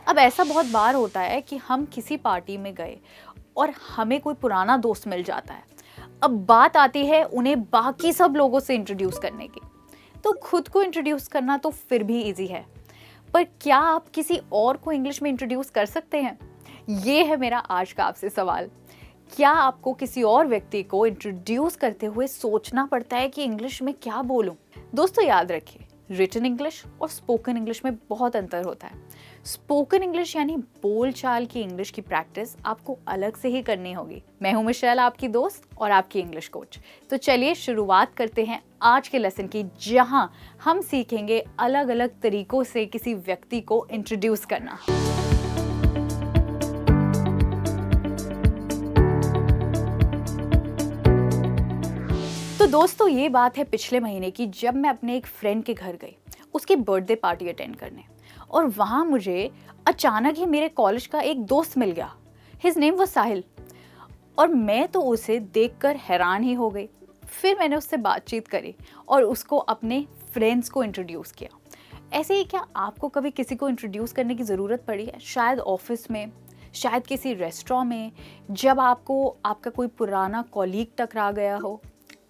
अब ऐसा बहुत बार होता है कि हम किसी पार्टी में गए और हमें कोई पुराना दोस्त मिल जाता है। अब बात आती है उन्हें बाकी सब लोगों से इंट्रोड्यूस करने की। तो खुद को इंट्रोड्यूस करना तो फिर भी इजी है, पर क्या आप किसी और को इंग्लिश में इंट्रोड्यूस कर सकते हैं? ये है मेरा आज का आपसे सवाल। क्या आपको किसी और व्यक्ति को इंट्रोड्यूस करते हुए सोचना पड़ता है कि इंग्लिश में क्या बोलूं? दोस्तों याद रखिए, रिटन इंग्लिश और स्पोकन इंग्लिश में बहुत अंतर होता है। स्पोकन इंग्लिश यानी बोलचाल की इंग्लिश की प्रैक्टिस आपको अलग से ही करनी होगी। मैं हूं मिशेल, आपकी दोस्त और आपकी इंग्लिश कोच। तो चलिए शुरुआत करते हैं आज के लेसन की, जहां हम सीखेंगे अलग अलग तरीकों से किसी व्यक्ति को इंट्रोड्यूस करना। तो दोस्तों ये बात है पिछले महीने की, जब मैं अपने एक फ्रेंड के घर गई उसकी बर्थडे पार्टी अटेंड करने, और वहाँ मुझे अचानक ही मेरे कॉलेज का एक दोस्त मिल गया। हिज नेम वाज साहिल, और मैं तो उसे देखकर हैरान ही हो गई। फिर मैंने उससे बातचीत करी और उसको अपने फ्रेंड्स को इंट्रोड्यूस किया। ऐसे ही क्या आपको कभी किसी को इंट्रोड्यूस करने की ज़रूरत पड़ी है? शायद ऑफिस में, शायद किसी रेस्टोरेंट में, जब आपको आपका कोई पुराना कॉलीग टकरा गया हो।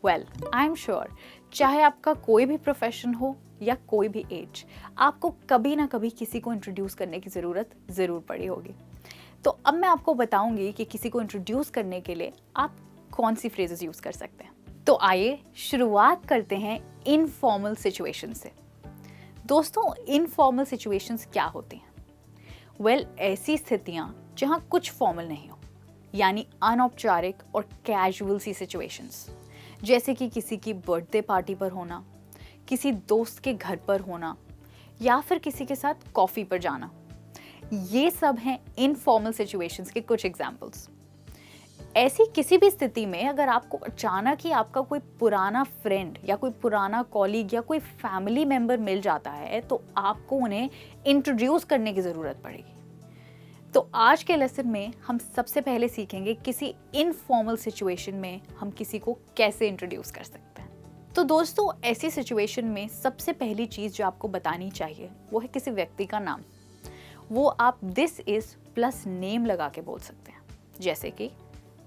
वेल, आई एम श्योर, चाहे आपका कोई भी प्रोफेशन हो या कोई भी एज, आपको कभी ना कभी किसी को इंट्रोड्यूस करने की ज़रूरत ज़रूर पड़ी होगी। तो अब मैं आपको बताऊंगी कि किसी को इंट्रोड्यूस करने के लिए आप कौन सी फ्रेजेस यूज़ कर सकते हैं। तो आइए शुरुआत करते हैं इनफॉर्मल सिचुएशन से। दोस्तों, इनफॉर्मल सिचुएशंस क्या होती हैं? वेल, ऐसी स्थितियाँ जहाँ कुछ फॉर्मल नहीं हो, यानी अनौपचारिक और कैजुअल सी सिचुएशंस, जैसे कि किसी की बर्थडे पार्टी पर होना, किसी दोस्त के घर पर होना, या फिर किसी के साथ कॉफ़ी पर जाना। ये सब हैं इनफॉर्मल सिचुएशंस के कुछ एग्जाम्पल्स। ऐसी किसी भी स्थिति में अगर आपको अचानक ही आपका कोई पुराना फ्रेंड या कोई पुराना कॉलीग या कोई फैमिली मेम्बर मिल जाता है, तो आपको उन्हें इंट्रोड्यूस करने की ज़रूरत पड़ेगी। तो आज के लेसन में हम सबसे पहले सीखेंगे किसी इनफॉर्मल सिचुएशन में हम किसी को कैसे इंट्रोड्यूस कर सकते हैं। तो दोस्तों, ऐसी सिचुएशन में सबसे पहली चीज़ जो आपको बतानी चाहिए वो है किसी व्यक्ति का नाम। वो आप दिस इज प्लस नेम लगा के बोल सकते हैं, जैसे कि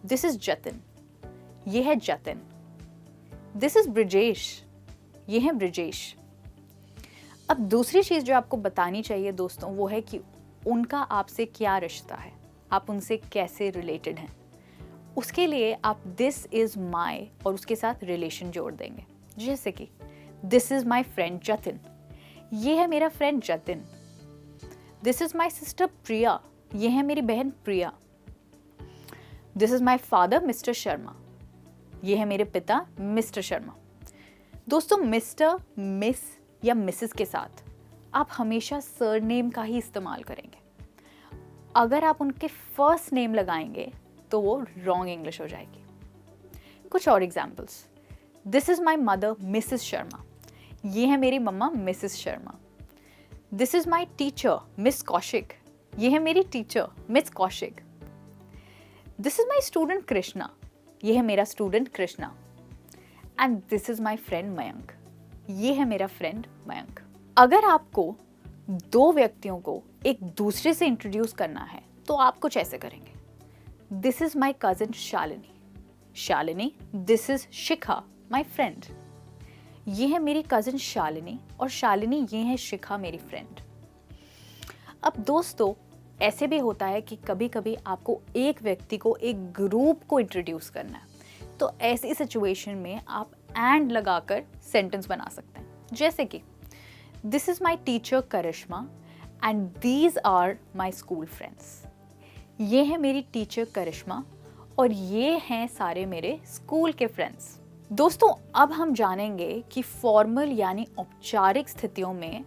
दिस इज जतिन, ये है जतिन। दिस इज ब्रिजेश, ये है ब्रिजेश। अब दूसरी चीज़ जो आपको बतानी चाहिए दोस्तों, वो है कि उनका आपसे क्या रिश्ता है, आप उनसे कैसे रिलेटेड हैं। उसके लिए आप दिस इज माई और उसके साथ रिलेशन जोड़ देंगे, जैसे कि this is my friend Jatin, ये है मेरा friend Jatin. This is my sister Priya, ये है मेरी बहन Priya. This is my father Mr Sharma, ये है मेरे पिता मिस्टर शर्मा। दोस्तों, मिस्टर, मिस या मिसेस के साथ आप हमेशा सरनेम का ही इस्तेमाल करेंगे। अगर आप उनके फर्स्ट नेम लगाएंगे तो वो रॉन्ग इंग्लिश हो जाएगी। कुछ और examples, this is my mother Mrs Sharma, ये है मेरी मम्मा Mrs Sharma. This is my teacher Miss Kaushik, ये है मेरी teacher Miss Kaushik. This is my student Krishna, ये है मेरा student Krishna. And this is my friend Mayank, ये है मेरा फ्रेंड मयंक। अगर आपको दो व्यक्तियों को एक दूसरे से इंट्रोड्यूस करना है तो आप कुछ ऐसे करेंगे। This is my cousin Shalini, Shalini, this is Shikha my friend, ये है मेरी कजिन शालिनी, और शालिनी, ये है शिखा मेरी फ्रेंड। अब दोस्तों, ऐसे भी होता है कि कभी कभी आपको एक व्यक्ति को एक ग्रुप को इंट्रोड्यूस करना है, तो ऐसी सिचुएशन में आप एंड लगाकर सेंटेंस बना सकते हैं, जैसे कि this is my teacher Karishma and these are my school friends, ये है मेरी टीचर करिश्मा और ये हैं सारे मेरे स्कूल के फ्रेंड्स। दोस्तों, अब हम जानेंगे कि फॉर्मल यानी औपचारिक स्थितियों में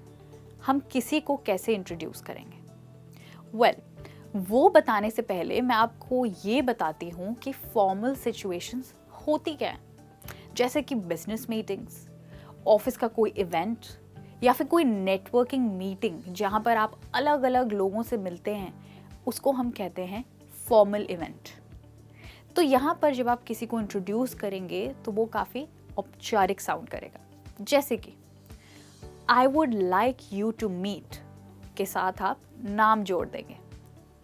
हम किसी को कैसे इंट्रोड्यूस करेंगे। वो बताने से पहले मैं आपको ये बताती हूँ कि फॉर्मल सिचुएशंस होती क्या है, जैसे कि बिजनेस मीटिंग्स, ऑफिस का कोई इवेंट, या फिर कोई नेटवर्किंग मीटिंग जहाँ पर आप अलग अलग लोगों से मिलते हैं, उसको हम कहते हैं फॉर्मल इवेंट। तो यहाँ पर जब आप किसी को इंट्रोड्यूस करेंगे तो वो काफ़ी औपचारिक साउंड करेगा, जैसे कि I would like you to meet के साथ आप नाम जोड़ देंगे।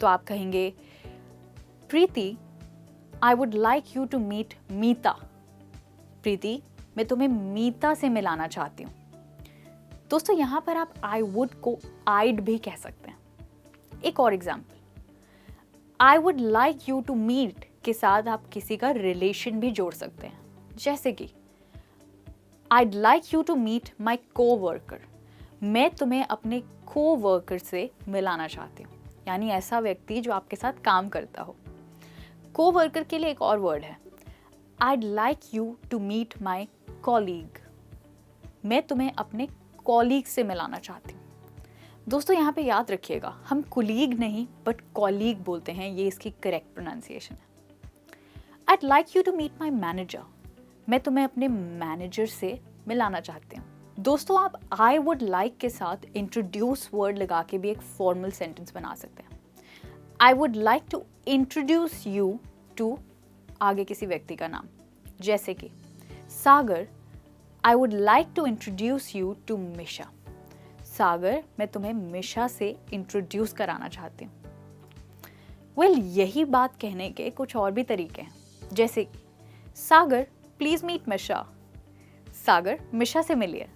तो आप कहेंगे Preeti, I would like you to meet Meeta. Preeti, मैं तुम्हें मीता से मिलाना चाहती हूँ। दोस्तों यहाँ पर आप आई वुड को आइड भी कह सकते हैं। एक और example, I would like you to meet के साथ आप किसी का रिलेशन भी जोड़ सकते हैं, जैसे कि I'd like you to meet my co-worker। मैं तुम्हें अपने co-worker से मिलाना चाहती हूँ, यानी ऐसा व्यक्ति जो आपके साथ काम करता हो। Co-worker के लिए एक और वर्ड है, I'd like you to meet my colleague। मैं तुम्हें अपने कॉलीग से मिलाना चाहती हूँ। दोस्तों यहाँ पे याद रखिएगा, हम कुलीग नहीं बट कॉलीग बोलते हैं, ये इसकी करेक्ट प्रोनाउंसिएशन है। I'd like you to meet my manager। मैं तुम्हें अपने मैनेजर से मिलाना चाहती हूँ। दोस्तों आप आई वुड लाइक के साथ इंट्रोड्यूस वर्ड लगा के भी एक फॉर्मल सेंटेंस बना सकते हैं। I would like to introduce you to आगे किसी व्यक्ति का नाम, जैसे कि Sagar, I would like to introduce you to Misha. Sagar, मैं तुम्हें मिशा से इंट्रोड्यूस कराना चाहती हूँ। वेल, यही बात कहने के कुछ और भी तरीके हैं, जैसे कि सागर प्लीज मीट मिशा। सागर, मिशा से मिलिए।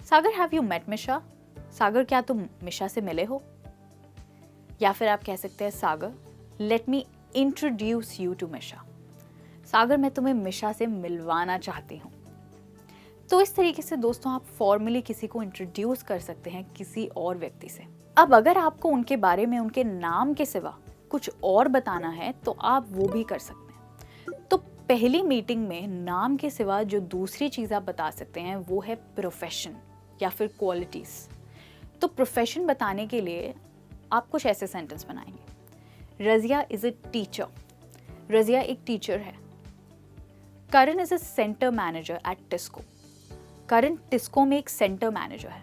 सागर, हैव यू मेट मिशा। सागर, क्या तुम मिशा से मिले हो। या फिर आप कह सकते हैं Sagar, let me introduce you to Misha. Sagar, मैं तुम्हें मिशा से मिलवाना चाहती हूँ। तो इस तरीके से दोस्तों आप फॉर्मली किसी को इंट्रोड्यूस कर सकते हैं किसी और व्यक्ति से। अब अगर आपको उनके बारे में उनके नाम के सिवा कुछ और बताना है तो आप वो भी कर सकते हैं। तो पहली मीटिंग में नाम के सिवा जो दूसरी चीज़ आप बता सकते हैं वो है प्रोफेशन या फिर क्वालिटीज़। तो प्रोफेशन बताने के लिए आप कुछ ऐसे सेंटेंस बनाएंगे। Razia is a teacher. Razia एक टीचर है। Karan is a centre manager at TISCO. Karan TISCO में एक सेंटर मैनेजर है।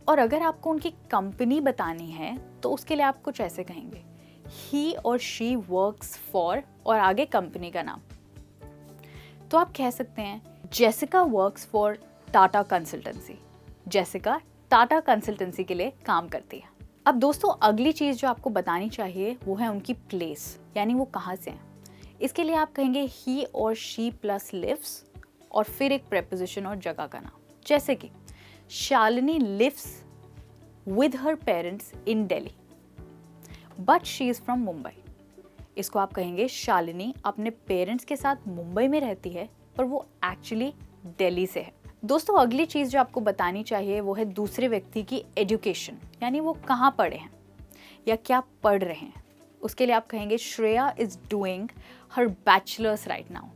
और अगर आपको उनकी कंपनी बतानी है तो उसके लिए आप कुछ ऐसे कहेंगे, ही और शी वर्क्स फॉर और आगे कंपनी का नाम। तो आप कह सकते हैं Jessica works for Tata consultancy. Jessica Tata consultancy के लिए काम करती है। अब दोस्तों अगली चीज़ जो आपको बतानी चाहिए वो है उनकी प्लेस, यानी वो कहाँ से हैं। इसके लिए आप कहेंगे ही और शी प्लस लिव्स और फिर एक प्रेपोजिशन और जगह का नाम, जैसे कि Shalini lives with her parents in Delhi but she is from Mumbai. इसको आप कहेंगे शालिनी अपने पेरेंट्स के साथ मुंबई में रहती है पर वो एक्चुअली दिल्ली से है। दोस्तों अगली चीज़ जो आपको बतानी चाहिए वो है दूसरे व्यक्ति की एजुकेशन, यानी वो कहाँ पढ़े हैं या क्या पढ़ रहे हैं। उसके लिए आप कहेंगे Shreya is doing her bachelors right now.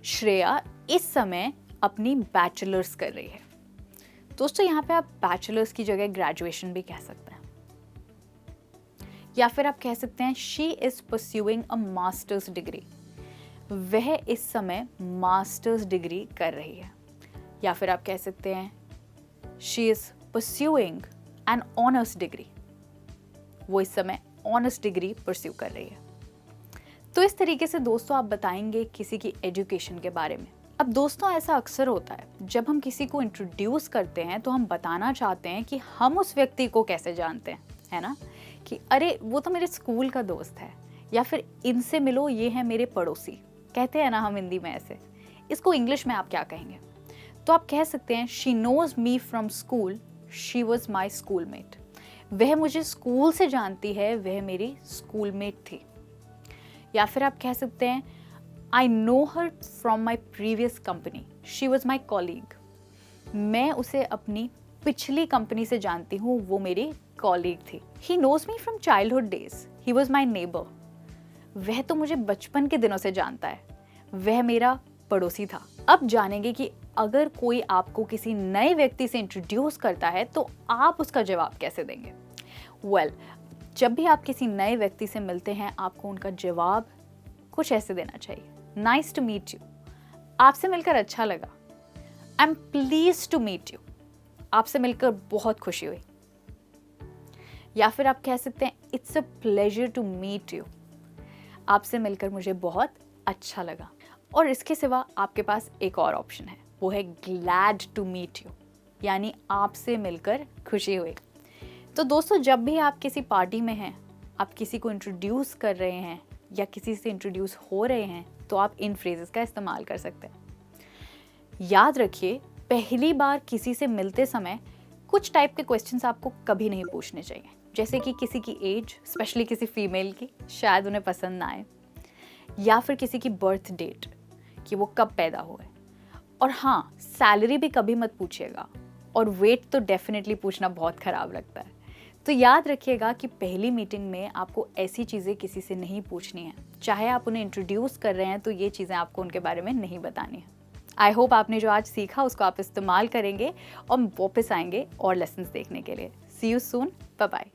Shreya इस समय अपनी बैचलर्स कर रही है। दोस्तों यहाँ पे आप बैचलर्स की जगह ग्रेजुएशन भी कह सकते हैं। या फिर आप कह सकते हैं she is pursuing a masters degree. वह इस समय मास्टर्स डिग्री कर रही है। या फिर आप कह सकते हैं she is pursuing an honours degree. वो इस समय ऑनर्स डिग्री परस्यू कर रही है। तो इस तरीके से दोस्तों आप बताएंगे किसी की एजुकेशन के बारे में। अब दोस्तों ऐसा अक्सर होता है जब हम किसी को इंट्रोड्यूस करते हैं तो हम बताना चाहते हैं कि हम उस व्यक्ति को कैसे जानते हैं, है ना, कि अरे वो तो मेरे स्कूल का दोस्त है, या फिर इनसे मिलो ये है मेरे पड़ोसी, कहते हैं ना हम हिंदी में ऐसे। इसको इंग्लिश में आप क्या कहेंगे? तो आप कह सकते हैं she knows me from school, she was my schoolmate. वह मुझे स्कूल से जानती है, वह मेरी स्कूलमेट थी। या फिर आप कह सकते हैं I know her from my previous company, she was my colleague. मैं उसे अपनी पिछली कंपनी से जानती हूँ, वो मेरी कॉलीग थी। He knows me from childhood days, he was my neighbour. वह तो मुझे बचपन के दिनों से जानता है, वह मेरा पड़ोसी था। अब जानेंगे कि अगर कोई आपको किसी नए व्यक्ति से इंट्रोड्यूस करता है तो आप उसका जवाब कैसे देंगे। वेल, जब भी आप किसी नए व्यक्ति से मिलते हैं आपको उनका जवाब कुछ ऐसे देना चाहिए। नाइस टू मीट यू, आपसे मिलकर अच्छा लगा। I am please to meet you, आपसे मिलकर बहुत खुशी हुई। या फिर आप कह सकते हैं it's a pleasure to meet you, आपसे मिलकर मुझे बहुत अच्छा लगा। और इसके सिवा आपके पास एक और ऑप्शन है, वो है ग्लैड टू मीट यू, यानी आपसे मिलकर खुशी हुई। तो दोस्तों, जब भी आप किसी पार्टी में हैं, आप किसी को इंट्रोड्यूस कर रहे हैं या किसी से इंट्रोड्यूस हो रहे हैं, तो आप इन फ्रेजेस का इस्तेमाल कर सकते हैं। याद रखिए, पहली बार किसी से मिलते समय कुछ टाइप के क्वेश्चंस आपको कभी नहीं पूछने चाहिए, जैसे कि किसी की एज, स्पेशली किसी फीमेल की, शायद उन्हें पसंद ना आए, या फिर किसी की बर्थ डेट कि वो कब पैदा हुए। और हाँ, सैलरी भी कभी मत पूछिएगा, और वेट तो डेफिनेटली पूछना बहुत ख़राब लगता है। तो याद रखिएगा कि पहली मीटिंग में आपको ऐसी चीज़ें किसी से नहीं पूछनी है। चाहे आप उन्हें इंट्रोड्यूस कर रहे हैं तो ये चीज़ें आपको उनके बारे में नहीं बतानी है। आई होप आपने जो आज सीखा उसको आप इस्तेमाल करेंगे और वापस आएंगे और लेसन्स देखने के लिए। सी यू सून, बाय बाय।